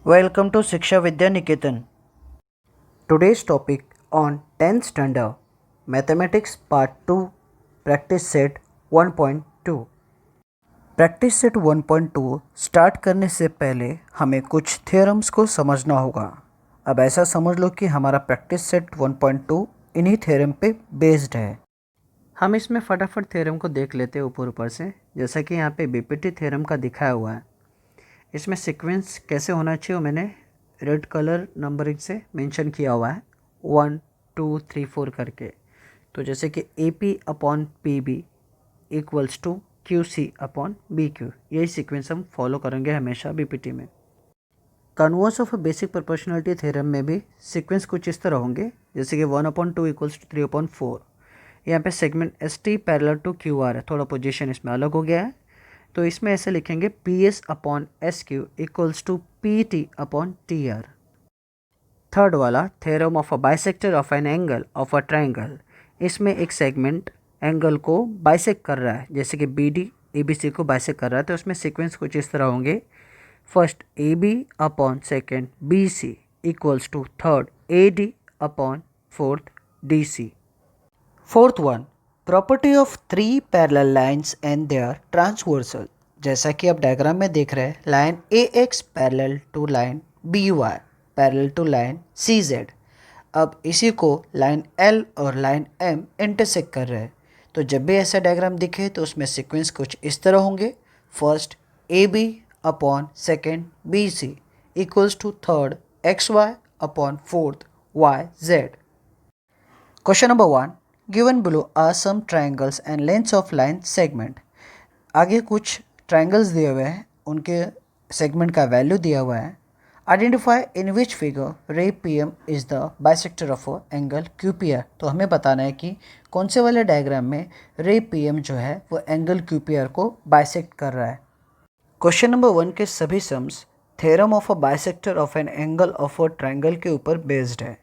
Welcome to Shiksha Vidya Niketan. Today's topic on 10th standard Mathematics Part 2 Practice Set 1.2. Practice set 1.2 start करने से पहले हमें कुछ theorems को समझना होगा। अब ऐसा समझ लो कि हमारा प्रैक्टिस सेट 1.2 इन्हीं थ्योरम पे बेस्ड है। हम इसमें फटाफट थ्योरम को देख लेते हैं ऊपर ऊपर से। जैसा कि यहाँ पे बीपीटी थ्योरम का दिखाया हुआ है। इसमें सीक्वेंस कैसे होना चाहिए वो मैंने रेड कलर नंबरिंग से मेंशन किया हुआ है 1 2 3 4 करके। तो जैसे कि A P upon P B equals to Q C upon B Q, यही सीक्वेंस हम फॉलो करेंगे हमेशा बीपीटी में। Converse of basic proportionality theorem में भी सीक्वेंस कुछ इस तरह होंगे, जैसे कि 1/2 इक्वल्स टू 3/4। यहाँ पे segment S T parallel to Q R है, थोड़ा पोजीशन इसमें अलग हो गया है। तो इसमें ऐसे लिखेंगे P S upon S Q equals to P T upon T R. Third वाला theorem of a bisector of an angle of a triangle, इसमें एक सेगमेंट एंगल को बाइसेक्ट कर रहा है, जैसे कि B D A B C को बाइसेक्ट कर रहा है। तो उसमें सीक्वेंस कुछ इस तरह होंगे। First A B upon second B C equals to third A D upon fourth D C. Fourth one, property of 3 parallel lines and their transversal. जैसा कि आप डायग्राम में देख रहे हैं, line A X parallel to line B Y parallel to line C Z. अब इसी को लाइन एल और लाइन एम इंटरसेक्ट कर रहे हैं। तो जब भी ऐसा डायग्राम दिखे तो उसमें सीक्वेंस कुछ इस तरह होंगे। First A B upon second B C equals to third X Y upon fourth Y Z. Question number 1, given below are some triangles and lengths of line segment. आगे कुछ ट्राइंगल्स दिए हुए हैं, उनके सेगमेंट का वैल्यू दिया हुआ है। Identify in which figure ray P M is the bisector of angle Q P R. तो हमें बताना है कि कौन से वाले डायग्राम में रे पी एम जो है वो एंगल क्यू पी आर को बाइसेक्ट कर रहा है। क्वेश्चन नंबर 1 के सभी sums theorem of a bisector of an angle of a triangle के ऊपर बेस्ड है।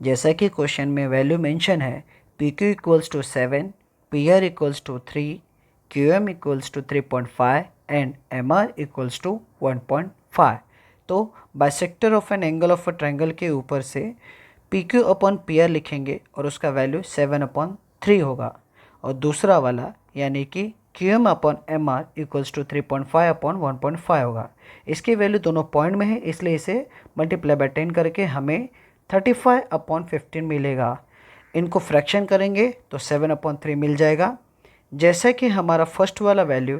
जैसा कि क्वेश्चन में वैल्यू मेंशन है, P Q equals to 7, P R equals to 3, Q M equals to 3.5 and M R equals to 1.5। तो bisector of an angle of a triangle के ऊपर से P Q upon P are लिखेंगे और उसका value 7/3 होगा। और दूसरा वाला यानी कि Q M upon M R equals to 3.5 upon 1.5 होगा। इसकी वैल्यू दोनों पॉइंट में है, इसलिए इसे मल्टीप्लाई बाय 10 करके हमें 35/15 मिलेगा। इनको फ्रैक्शन करेंगे तो 7/3 मिल जाएगा। जैसा कि हमारा फर्स्ट वाला value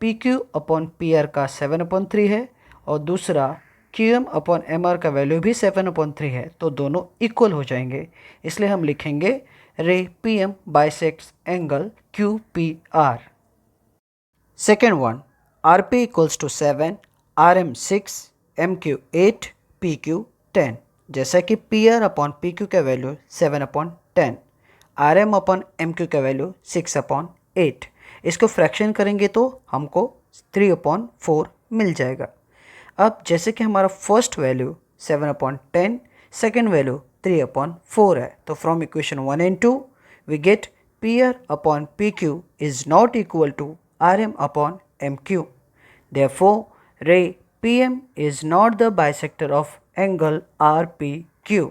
P Q upon P R का 7/3 है और दूसरा Q M upon M R का वैल्यू भी 7/3 है, तो दोनों इक्वल हो जाएंगे। इसलिए हम लिखेंगे ray P M bisects angle Q P R. Second one, R P equals to 7, R M 6, M Q 8, P Q 10। जैसा कि P R upon P Q का value 7/10, R M upon M Q का value 6/8। इसको fraction करेंगे तो हमको 3/4 मिल जाएगा। अब जैसे कि हमारा फर्स्ट वैल्यू 7/10, सेकेंड वैल्यू 3/4 है, तो from equation 1 and 2 we get P R upon P Q is not equal to R M upon M Q. Therefore, ray PM is not the bisector of angle RPQ.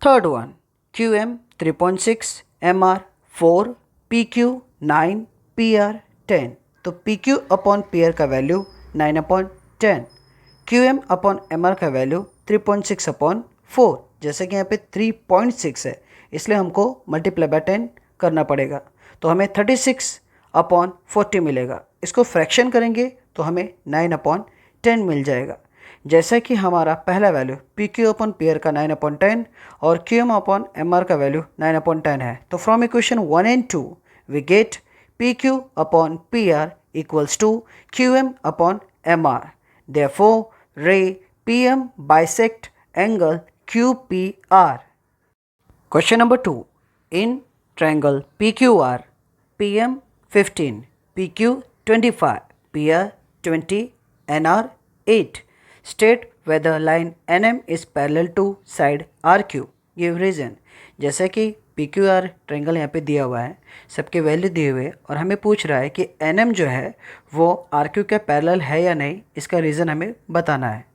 Third one, QM 3.6, MR 4, PQ 9, PR 10. तो PQ upon PR का value 9/10, QM upon MR का value 3.6/4। जैसे कि यहाँ पे 3.6 है, इसलिए हमको मल्टीप्लाई बाय 10 करना पड़ेगा, तो हमें 36/40 मिलेगा। इसको फ्रैक्शन करेंगे तो हमें 9/10 मिल जाएगा। जैसा कि हमारा पहला value P Q upon P R का 9/10 और Q M upon M R का वैल्यू 9/10 है, तो from equation 1 and 2 we get P Q upon P R equals to Q M upon M R. Therefore ray P M bisect angle Q P R. Question number 2, in triangle P Q R P M 15, PQ 25, PR 20, NR 8. State whether line NM is parallel to side RQ. Give reason. जैसे कि PQR triangle यहाँ पे दिया हुआ है, सबके value दिए हुए और हमें पूछ रहा है कि NM जो है वो RQ के पैरेलल है या नहीं, इसका रीज़न हमें बताना है।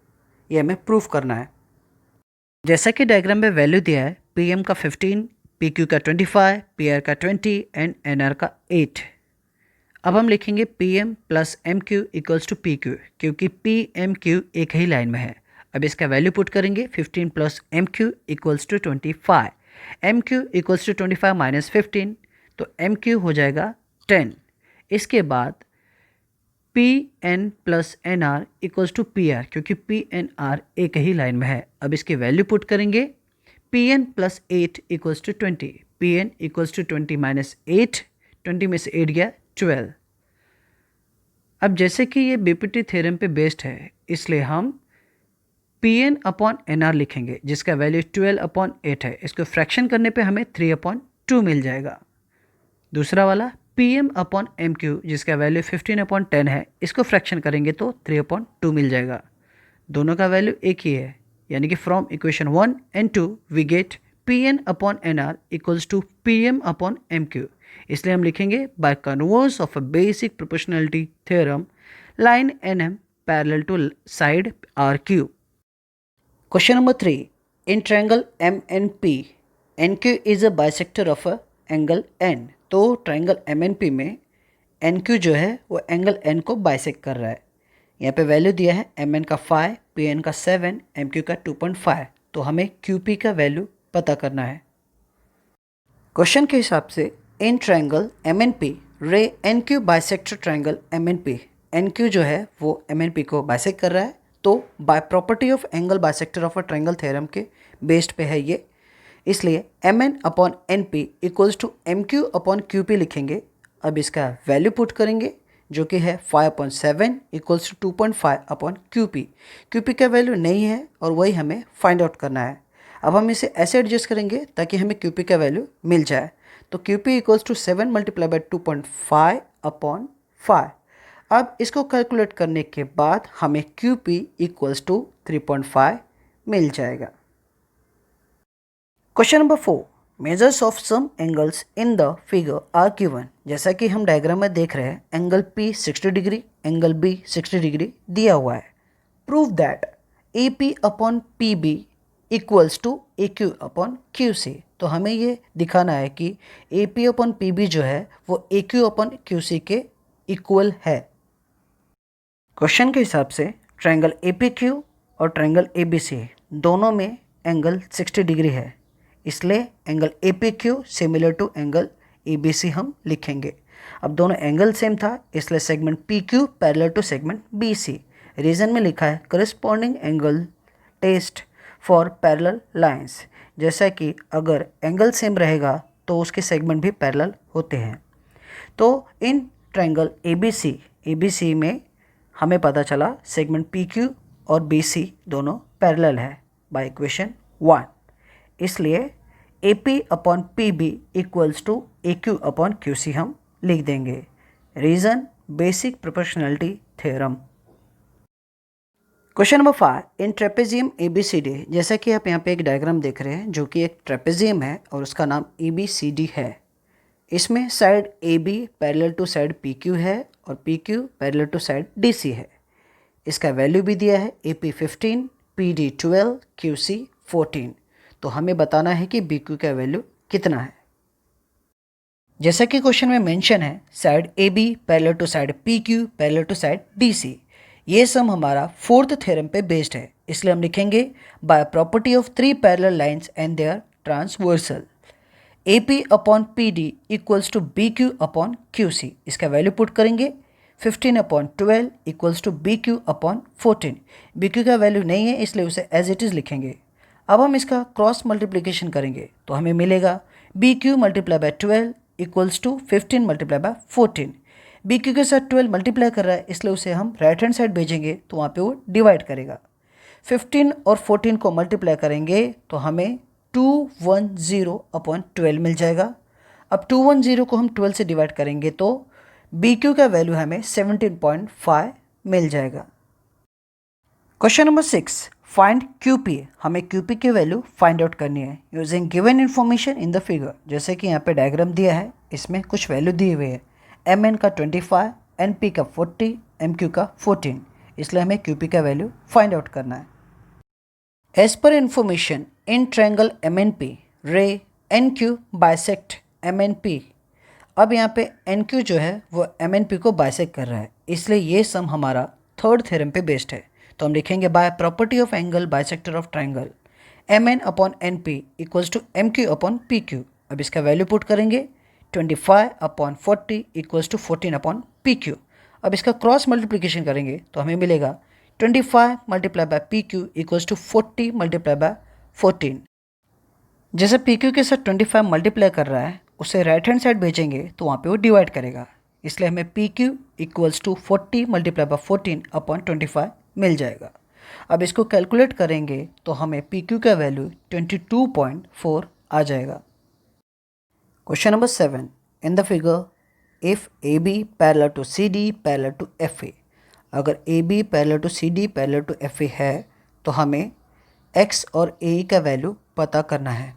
ये हमें प्रूफ करना है। जैसा कि डायग्राम में वैल्यू दिया है, PM का 15, PQ का 25, PR का 20 एंड NR का 8। अब हम लिखेंगे PM plus MQ equals to PQ, क्योंकि PMQ एक ही लाइन में है। अब इसका वैल्यू पुट करेंगे, 15 plus MQ equals to 25, MQ equals to 25 minus 15, तो MQ हो जाएगा 10। इसके बाद PN plus NR equals to PR, क्योंकि PNR एक ही लाइन में है। अब इसकी वैल्यू पुट करेंगे, PN plus 8 equals to 20, PN equals to 20 minus 8, 20 में से 8 गया 12। अब जैसे कि ये BPT थ्योरम पे बेस्ड है, इसलिए हम PN अपॉन NR लिखेंगे, जिसका वैल्यू 12 अपॉन 8 है। इसको फ्रैक्शन करने पे हमें 3 अपॉन 2 मिल जाएगा। दूसरा वाला PM अपॉन MQ, जिसका वैल्यू 15 अपॉन 10 है, इसको फ्रैक्शन करेंगे तो 3 अपॉन 2 मिल जाएगा। दोनों का वैल्यू एक ही है, यानी कि from equation 1 and 2 we get PN upon NR equals to PM upon MQ। इसलिए हम लिखेंगे by converse of a basic proportionality theorem, line NM parallel to side RQ। Question number 3, in triangle MNP NQ is a bisector of a angle N। तो triangle MNP में NQ जो है वो angle N को bisect कर रहा है। यहाँ पे वैल्यू दिया है MN का 5, PN का 7, MQ का 2.5। तो हमें QP का वैल्यू पता करना है। क्वेश्चन के हिसाब से इन ट्रायंगल MNP रे NQ bisector triangle MNP। NQ जो है वो MNP को बाइसेक्ट कर रहा है, तो by property of angle bisector of a triangle theorem के बेस्ड पे है ये। इसलिए MN upon NP equals to MQ upon QP लिखेंगे। अब इसका वैल्यू पुट करेंगे, जो कि है 5/7 equals to 2.5 upon QP। QP का वैल्यू नहीं है और वही हमें फाइंड आउट करना है। अब हम इसे ऐसे एडजस्ट करेंगे ताकि हमें QP का वैल्यू मिल जाए। तो QP equals to 7 multiply by 2.5 upon 5। अब इसको कैलकुलेट करने के बाद हमें QP इक्वल्स टू 3.5 मिल जाएगा। Question number 4, measures of some angles in the figure are given. जैसा कि हम डायग्राम में देख रहे हैं, angle P 60 degree, angle B 60 degree दिया हुआ है। Prove that AP upon PB equals to AQ upon QC। तो हमें ये दिखाना है कि AP अपॉन PB जो है वो AQ अपॉन QC के इक्वल है। क्वेश्चन के हिसाब से ट्रायंगल APQ और ट्रायंगल ABC दोनों में एंगल 60 डिग्री है, इसलिए angle APQ similar to angle ABC हम लिखेंगे। अब दोनों एंगल सेम था, इसलिए segment PQ parallel to segment BC। Reason में लिखा है corresponding angle test for parallel lines. जैसा कि अगर एंगल सेम रहेगा तो उसके सेगमेंट भी पैरेलल होते हैं। तो इन ट्रायंगल ABC में हमें पता चला सेगमेंट PQ और BC दोनों पैरेलल है बाय इक्वेशन 1। इसलिए AP upon PB equals to AQ upon QC हम लिख देंगे। Reason basic proportionality theorem. Question number 5, in trapezium ABCD। जैसा कि आप यहाँ पे एक डायग्राम देख रहे हैं जो कि एक ट्रेपेजियम है और उसका नाम ABCD है। इसमें side AB parallel to side PQ है और PQ parallel to side DC है। इसका वैल्यू भी दिया है AP 15, PD 12, QC 14। तो हमें बताना है कि BQ का वैल्यू कितना है। जैसा कि क्वेश्चन में मेंशन है, side AB parallel to side PQ parallel to side DC। ये सम हमारा फोर्थ थ्योरम पे बेस्ड है, इसलिए हम लिखेंगे by property of 3 parallel lines and their transversal. AP upon PD equals to BQ upon QC। इसका वैल्यू पुट करेंगे, 15 upon 12 equals to BQ upon 14। BQ का वैल्यू नहीं है, इसलिए उसे एज इट इज़ लिखेंगे। अब हम इसका क्रॉस मल्टीप्लिकेशन करेंगे तो हमें मिलेगा BQ multiply by 12 equals to 15 multiply by 14। BQ के साथ 12 मल्टीप्लाई कर रहा है, इसलिए उसे हम राइट हैंड साइड भेजेंगे तो वहाँ पे वो डिवाइड करेगा। 15 और 14 को मल्टीप्लाई करेंगे तो हमें 210 अपॉन 12 मिल जाएगा। अब 210 को हम 12 से डिवाइड करेंगे तो BQ का वैल्यू हमें 17.5 मिल जाएगा। Question number 6, find QP। हमें QP की वैल्यू फाइंड आउट करनी है using given information in the figure. जैसे कि यहाँ पे डायग्राम दिया है, इसमें कुछ वैल्यू दी हुई है। MN का 25, NP का 40, MQ का 14। इसलिए हमें QP का वैल्यू फाइंड आउट करना है। As per information in triangle MNP, ray NQ bisect MNP. अब यहाँ पे NQ जो है वो MNP को बाइसेक्ट कर रहा है, इसलिए ये सम हमारा थर्ड थ्योरम पे बेस्ड है। तो हम लिखेंगे by property of angle bisector of triangle MN upon NP equals to MQ upon PQ। अब इसका वैल्यू पुट करेंगे 25 upon 40 equals to 14 upon PQ। अब इसका क्रॉस मल्टीप्लिकेशन करेंगे तो हमें मिलेगा 25 multiply by PQ equals to 40 multiply by 14। जैसे PQ के साथ 25 मल्टीप्लाई कर रहा है, उसे राइट हैंड साइड भेजेंगे तो वहाँ पे वो डिवाइड करेगा, इसलिए हमें PQ equals to 40 multiply by 14 upon 25 मिल जाएगा। अब इसको कैलकुलेट करेंगे तो हमें PQ का वैल्यू 22.4 आ जाएगा। Question number 7 in the figure if AB parallel to CD parallel to FA। अगर AB parallel to CD parallel to FA है तो हमें X और AE का वैल्यू पता करना है।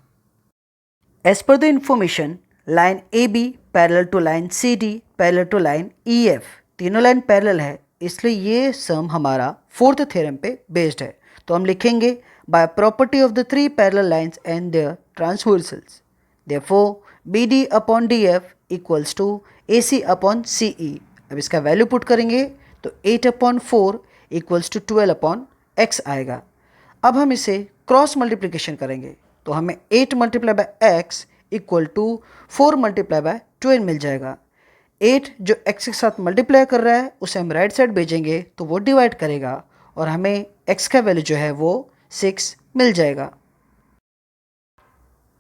As per the information line AB parallel to line CD parallel to line EF, तीनों लाइन पैरेलल है, इसलिए ये सम हमारा फोर्थ थ्योरम पे बेस्ड है। तो हम लिखेंगे by property of the three parallel lines and their transversals, therefore BD upon DF equals to AC upon CE। अब इसका वैल्यू पुट करेंगे तो 8 upon 4 equals to 12 upon X आएगा। अब हम इसे क्रॉस मल्टीप्लिकेशन करेंगे तो हमें 8 multiply by X equal to 4 multiply by 12 मिल जाएगा। 8 जो X के साथ मल्टीप्लाई कर रहा है उसे हम राइट साइड भेजेंगे तो वो डिवाइड करेगा और हमें X का वैल्यू जो है वो 6 मिल जाएगा।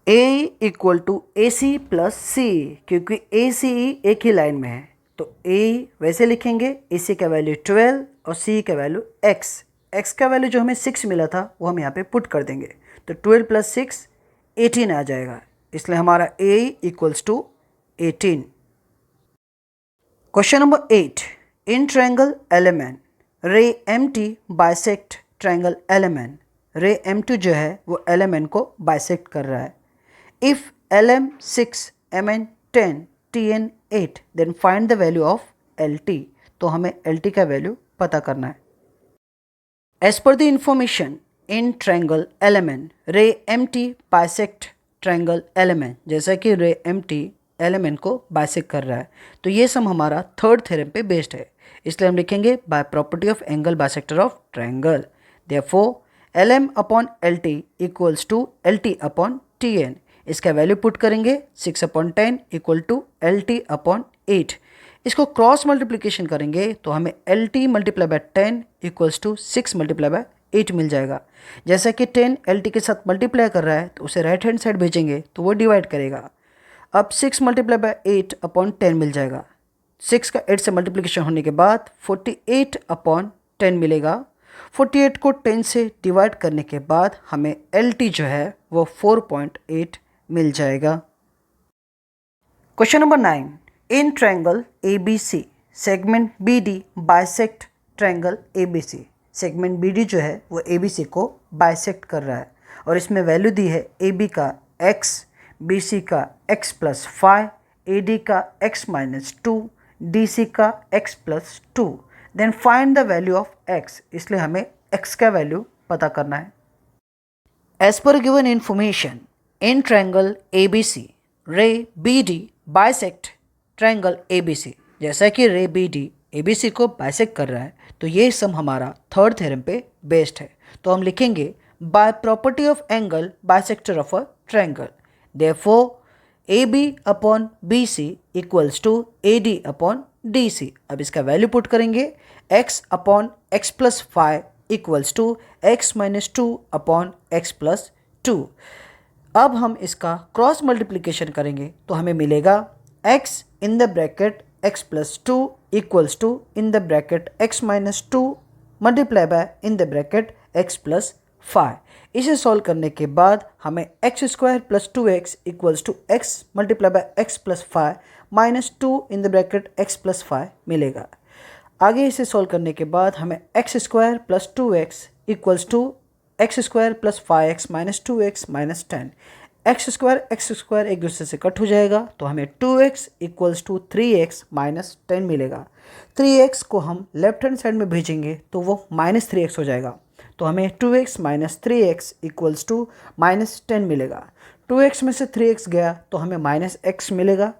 A equal to AC plus C, क्योंकि ACE एक ही लाइन में है तो A वैसे लिखेंगे, AC का वैल्यू 12 और C का वैल्यू X का वैल्यू जो हमें 6 मिला था वो हम यहाँ पे पुट कर देंगे तो 12 प्लस 6 18 आ जाएगा, इसलिए हमारा A equals to 18। Question number 8 in triangle LMN ray MT bisect triangle LMN। Ray M2 जो है वो LMN को बाइसेक्ट कर रहा है। If LM 6 MN 10 TN 8 then find the value of LT। तो हमें LT का वैल्यू पता करना है। As per the information in triangle LMN ray MT bisect triangle LMN, जैसा कि रे MT LMN को बाइसेक्ट कर रहा है, तो ये सम हमारा थर्ड थ्योरम पे बेस्ड है, इसलिए हम लिखेंगे by property of angle bisector of triangle, therefore LM upon LT equals to LT upon TN। इसका वैल्यू पुट करेंगे 6 upon 10 equal to LT upon 8। इसको क्रॉस मल्टीप्लिकेशन करेंगे तो हमें LT multiply by 10 equals to 6 multiply by 8 मिल जाएगा। जैसा कि 10 LT के साथ मल्टीप्लाई कर रहा है तो उसे राइट हैंड साइड भेजेंगे तो वो डिवाइड करेगा। अब 6 मल्टीप्लाई बाय 8 अपॉन 10 मिल जाएगा। 6 का 8 से मल्टीप्लिकेशन होने के बाद 48 अपॉन 10 मिलेगा। 48 को 10 से डिवाइड करने के बाद हमें LT जो है वो 4.8 मिल जाएगा। क्वेश्चन नंबर 9 इन triangle ABC segment BD bisect triangle ABC। Segment BD जो है वो ABC को बाइसेक्ट कर रहा है और इसमें वैल्यू दी है AB का x, BC का x प्लस 5, AD का x माइनस 2, DC का x plus 2। Then find the value of x, इसलिए हमें x का वैल्यू पता करना है। As per given information in triangle ABC ray BD bisect triangle ABC, जैसा कि रे BD ABC को बाइसेक्ट कर रहा है तो ये सम हमारा थर्ड थ्योरम पे बेस्ड है। तो हम लिखेंगे by property of angle bisector of a triangle, therefore AB upon BC equals to AD upon DC। अब इसका वैल्यू पुट करेंगे x upon x plus 5 equals to x minus 2 upon x plus 2। अब हम इसका क्रॉस मल्टीप्लिकेशन करेंगे तो हमें मिलेगा x in the bracket x plus 2 equals to in the bracket x minus 2 multiply by in the bracket x plus 5। इसे solve करने के बाद हमें X square plus 2x equals to x multiply by x plus 5 minus 2 in the bracket x plus 5 मिलेगा। आगे इसे solve करने के बाद हमें X square plus 2x equals to X square plus 5x minus 2x minus 10। X square एक दूसरे से कट हो जाएगा तो हमें 2x equals to 3x minus 10 मिलेगा। 3x को हम लेफ्ट हैंड साइड में भेजेंगे तो वो माइनस 3x हो जाएगा। तो हमें 2x minus 3x equals to -10 मिलेगा। 2x में से 3x गया तो हमें -x मिलेगा।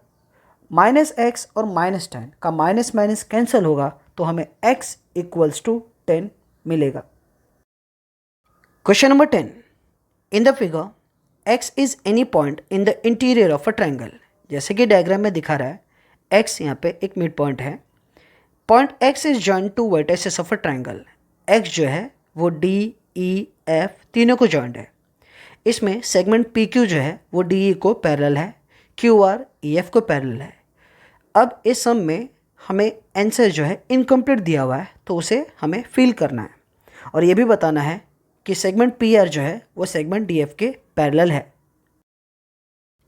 -x और -10 का माइनस माइनस कैंसिल होगा तो हमें x इक्वल्स टू 10 मिलेगा। Question number 10, in the figure x is any point in the interior of a triangle. जैसे कि डायग्राम में दिखा रहा है, x यहाँ पे एक मिड पॉइंट है। Point x is joint two vertices of a triangle. x जो है वो D, E, F तीनों को जॉइंट है। इसमें सेगमेंट PQ जो है वो DE को पैरेलल है, QR EF को पैरेलल है। अब इस सम में हमें आंसर जो है इनकम्प्लीट दिया हुआ है, तो उसे हमें फिल करना है और ये भी बताना है कि सेगमेंट PR जो है वो सेगमेंट DF के पैरेलल है।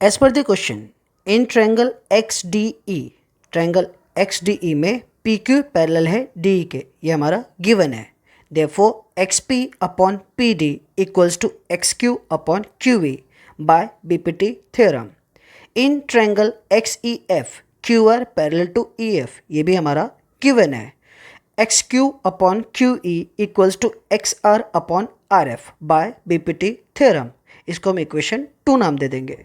As per the question, in triangle XDE में PQ पैरेलल है DE के, ये हमारा गिवन है। Therefore, XP upon PD equals to XQ upon QE by BPT theorem. In triangle XEF, QR parallel to EF, ये भी हमारा गिवन है। XQ upon QE equals to XR upon RF by BPT theorem. इसको हम equation 2 नाम दे देंगे।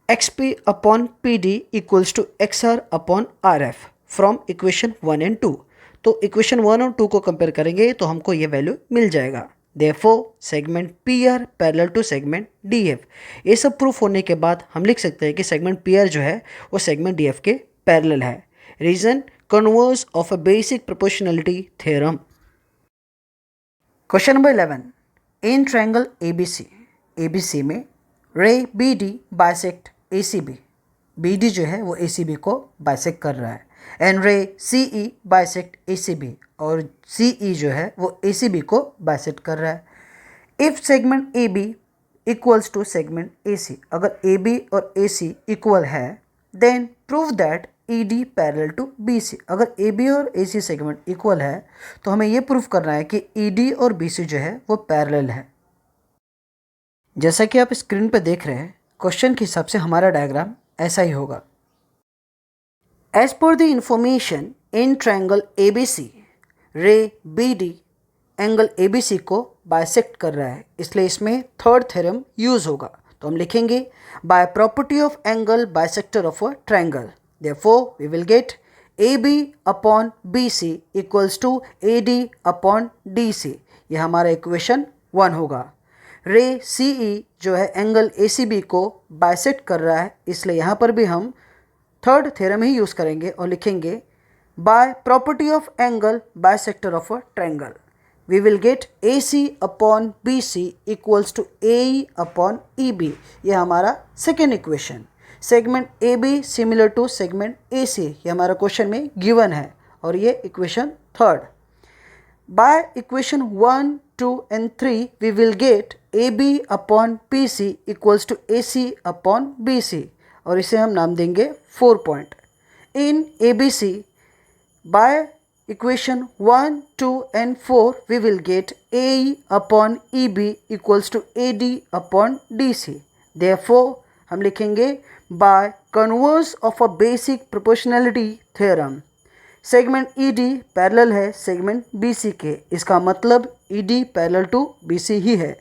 XP upon PD equals to XR upon RF from equation 1 and 2. तो equation 1 और 2 को कंपेयर करेंगे तो हमको ये वैल्यू मिल जाएगा। Therefore, segment PR parallel to segment DF। ये सब प्रूफ होने के बाद हम लिख सकते हैं कि सेगमेंट PR जो है वो सेगमेंट DF के पैरेलल है। Reason, converse of a basic proportionality theorem. Question number 11, in triangle ABC में रे BD बाइसेक्ट ACB। BD जो है वो ACB को बाइसेक्ट कर रहा है। एंड रे CE बाइसेक्ट ACB, और CE जो है वो ACB को बाइसेक्ट कर रहा है। If segment AB equals to segment AC, अगर AB और AC इक्वल है then prove that ED parallel to BC। अगर AB और AC सेगमेंट इक्वल है तो हमें ये प्रूव करना है कि ED और BC जो है वो पैरेलल है। जैसा कि आप स्क्रीन पे देख रहे हैं, क्वेश्चन के हिसाब से हमारा डायग्राम ऐसा ही होगा। As per the information in triangle ABC, ray BD angle ABC को बाइसेक्ट कर रहा है, इसलिए इसमें थर्ड थ्योरम यूज होगा। तो हम लिखेंगे by property of angle bisector of a triangle, therefore we will get AB upon BC equals to AD upon DC। यह हमारा इक्वेशन 1 होगा। रे CE जो है एंगल ACB को बाइसेक्ट कर रहा है, इसलिए यहाँ पर भी हम थर्ड थ्योरम ही यूज़ करेंगे और लिखेंगे by property of angle bisector of a triangle we will get AC upon BC equals to AE upon EB। ये हमारा second equation. Segment AB similar to segment AC, ये हमारा क्वेश्चन में given है और ये equation third. By equation 1, 2 and 3 we will get AB upon PC equals to AC upon BC, और इसे हम नाम देंगे 4 point. In ABC bye equation 1, 2 and 4 we will get AE upon EB equals to AD upon DC। Therefore हम लिखेंगे by converse of a basic proportionality theorem, segment ED parallel है segment BC के, इसका मतलब ED पैरेलल टू BC ही है।